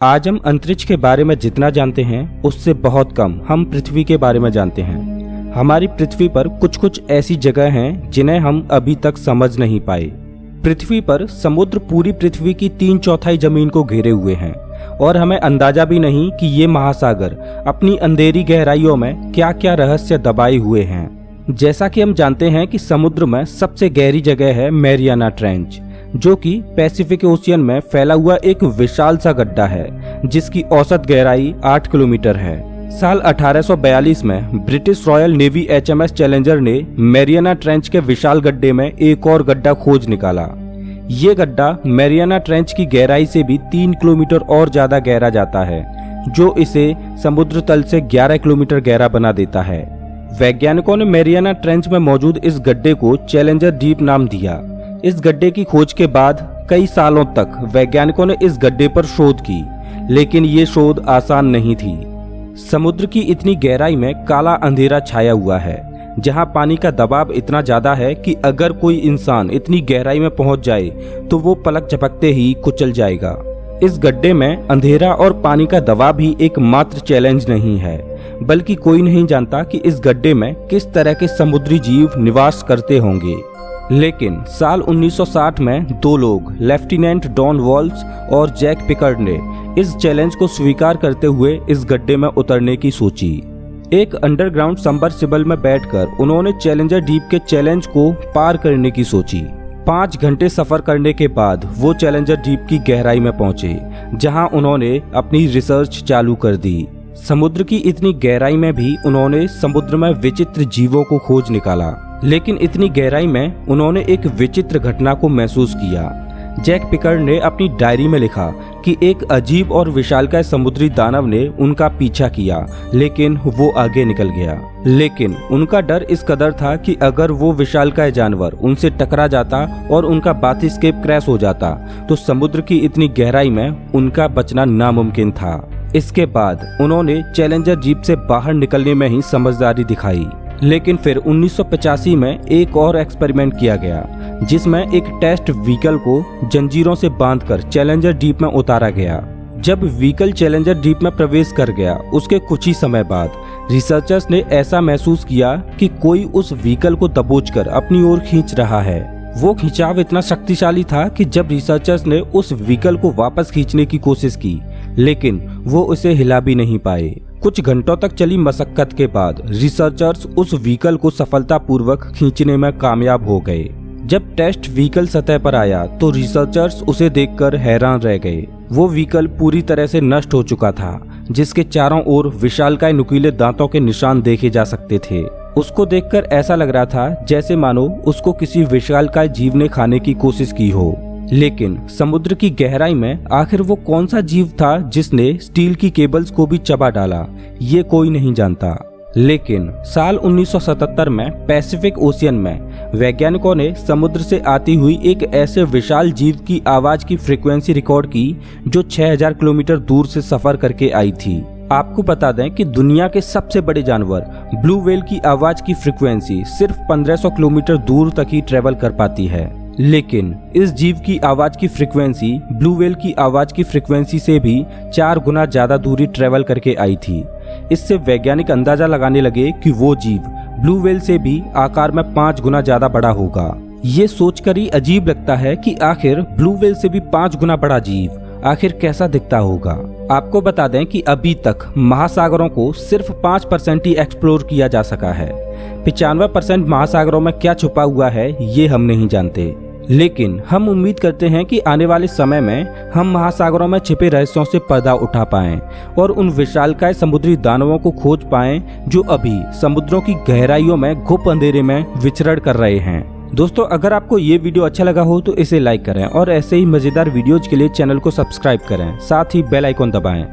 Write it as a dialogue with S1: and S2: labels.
S1: आज हम अंतरिक्ष के बारे में जितना जानते हैं उससे बहुत कम हम पृथ्वी के बारे में जानते हैं। हमारी पृथ्वी पर कुछ कुछ ऐसी जगह हैं जिन्हें हम अभी तक समझ नहीं पाए। पृथ्वी पर समुद्र पूरी पृथ्वी की 3/4 जमीन को घेरे हुए हैं और हमें अंदाजा भी नहीं कि ये महासागर अपनी अंधेरी गहराइयों में क्या क्या रहस्य दबाए हुए हैं। जैसा कि हम जानते हैं कि समुद्र में सबसे गहरी जगह है मैरियाना ट्रेंच, जो कि पैसिफिक ओशियन में फैला हुआ एक विशाल सा गड्ढा है जिसकी औसत गहराई 8 किलोमीटर है। साल 1842 में British royal navy HMS challenger ने मैरियाना ट्रेंच के विशाल गड्ढे में एक और गड्ढा खोज निकाला। ये गड्ढा मैरियाना ट्रेंच की गहराई से भी 3 किलोमीटर और ज्यादा गहरा जाता है, जो इसे समुद्र तल से 11 किलोमीटर गहरा बना देता है। वैज्ञानिकों ने मैरियाना ट्रेंच में मौजूद इस गड्ढे को चैलेंजर डीप नाम दिया। इस गड्ढे की खोज के बाद कई सालों तक वैज्ञानिकों ने इस गड्ढे पर शोध की, लेकिन ये शोध आसान नहीं थी। समुद्र की इतनी गहराई में काला अंधेरा छाया हुआ है, जहां पानी का दबाव इतना ज्यादा है कि अगर कोई इंसान इतनी गहराई में पहुंच जाए तो वो पलक झपकते ही कुचल जाएगा। इस गड्ढे में अंधेरा और पानी का दबाव ही एकमात्र चैलेंज नहीं है, बल्कि कोई नहीं जानता कि इस गड्ढे में किस तरह के समुद्री जीव निवास करते होंगे। लेकिन साल 1960 में दो लोग, लेफ्टिनेंट डॉन वॉल्स और जैक पिकर्ड ने इस चैलेंज को स्वीकार करते हुए इस गड्ढे में उतरने की सोची। एक अंडरग्राउंड सबमर्सिबल में बैठकर उन्होंने चैलेंजर डीप के चैलेंज को पार करने की सोची। 5 घंटे सफर करने के बाद वो चैलेंजर डीप की गहराई में पहुंचे, जहां उन्होंने अपनी रिसर्च चालू कर दी। समुद्र की इतनी गहराई में भी उन्होंने समुद्र में विचित्र जीवों को खोज निकाला, लेकिन इतनी गहराई में उन्होंने एक विचित्र घटना को महसूस किया। जैक पिकर्ड ने अपनी डायरी में लिखा कि एक अजीब और विशालकाय समुद्री दानव ने उनका पीछा किया, लेकिन वो आगे निकल गया। लेकिन उनका डर इस कदर था कि अगर वो विशालकाय जानवर उनसे टकरा जाता और उनका बाथस्केप क्रैश हो जाता तो समुद्र की इतनी गहराई में उनका बचना नामुमकिन था। इसके बाद उन्होंने चैलेंजर डीप से बाहर निकलने में ही समझदारी दिखाई। लेकिन फिर 1985 में एक और एक्सपेरिमेंट किया गया, जिसमें एक टेस्ट व्हीकल को जंजीरों से बांधकर चैलेंजर डीप में उतारा गया। जब व्हीकल चैलेंजर डीप में प्रवेश कर गया, उसके कुछ ही समय बाद रिसर्चर्स ने ऐसा महसूस किया कि कोई उस व्हीकल को दबोचकर अपनी ओर खींच रहा है। वो खिंचाव इतना शक्तिशाली था कि जब रिसर्चर्स ने उस व्हीकल को वापस खींचने की कोशिश की, लेकिन वो उसे हिला भी नहीं पाए। कुछ घंटों तक चली मशक्कत के बाद रिसर्चर्स उस व्हीकल को सफलतापूर्वक खींचने में कामयाब हो गए। जब टेस्ट व्हीकल सतह पर आया तो रिसर्चर्स उसे देखकर हैरान रह गए। वो व्हीकल पूरी तरह से नष्ट हो चुका था, जिसके चारों ओर विशालकाय नुकीले दांतों के निशान देखे जा सकते थे। उसको देखकर ऐसा लग रहा था जैसे मानो उसको किसी विशालकाय जीव ने खाने की कोशिश की हो। लेकिन समुद्र की गहराई में आखिर वो कौन सा जीव था जिसने स्टील की केबल्स को भी चबा डाला, ये कोई नहीं जानता। लेकिन साल 1977 में पैसिफिक ओशियन में वैज्ञानिकों ने समुद्र से आती हुई एक ऐसे विशाल जीव की आवाज की फ्रीक्वेंसी रिकॉर्ड की जो 6000 किलोमीटर दूर से सफर करके आई थी। आपको बता दें कि दुनिया के सबसे बड़े जानवर ब्लू व्हेल की आवाज की फ्रीक्वेंसी सिर्फ 1500 किलोमीटर दूर तक ही ट्रेवल कर पाती है, लेकिन इस जीव की आवाज की फ्रीक्वेंसी ब्लू व्हेल की आवाज की फ्रीक्वेंसी से भी 4 गुना ज्यादा दूरी ट्रेवल करके आई थी। इससे वैज्ञानिक अंदाजा लगाने लगे कि वो जीव ब्लू व्हेल से भी आकार में 5 गुना ज्यादा बड़ा होगा। ये सोचकर ही अजीब लगता है कि आखिर ब्लू व्हेल से भी 5 गुना बड़ा जीव आखिर कैसा दिखता होगा। आपको बता दें कि अभी तक महासागरों को सिर्फ 5% ही एक्सप्लोर किया जा सका है। 95% महासागरों में क्या छुपा हुआ है ये हम नहीं जानते, लेकिन हम उम्मीद करते हैं कि आने वाले समय में हम महासागरों में छिपे रहस्यों से पर्दा उठा पाएं और उन विशालकाय समुद्री दानवों को खोज पाएं जो अभी समुद्रों की गहराइयों में घुप अंधेरे में विचरण कर रहे हैं। दोस्तों, अगर आपको ये वीडियो अच्छा लगा हो तो इसे लाइक करें और ऐसे ही मजेदार वीडियोज के लिए चैनल को सब्सक्राइब करें, साथ ही बेल आइकॉन दबाएं।